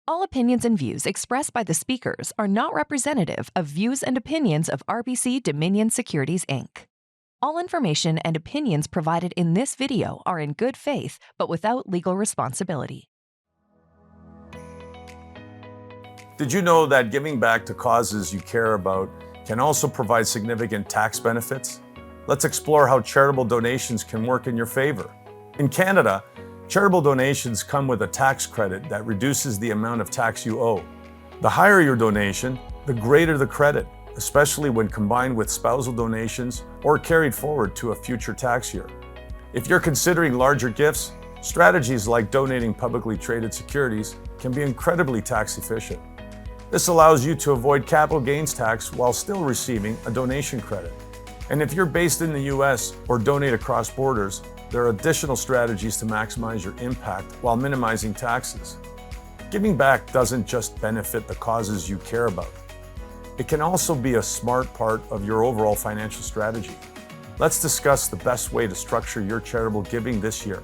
All opinions and views expressed by the speakers are not representative of views and opinions of RBC Dominion Securities, Inc. All information and opinions provided in this video are in good faith, but without legal responsibility. Did you know that giving back to causes you care about can also provide significant tax benefits? Let's explore how charitable donations can work in your favor. In Canada, charitable donations come with a tax credit that reduces the amount of tax you owe. The higher your donation, the greater the credit, especially when combined with spousal donations or carried forward to a future tax year. If you're considering larger gifts, strategies like donating publicly traded securities can be incredibly tax efficient. This allows you to avoid capital gains tax while still receiving a donation credit. And if you're based in the US or donate across borders, there are additional strategies to maximize your impact while minimizing taxes. Giving back doesn't just benefit the causes you care about. It can also be a smart part of your overall financial strategy. Let's discuss the best way to structure your charitable giving this year.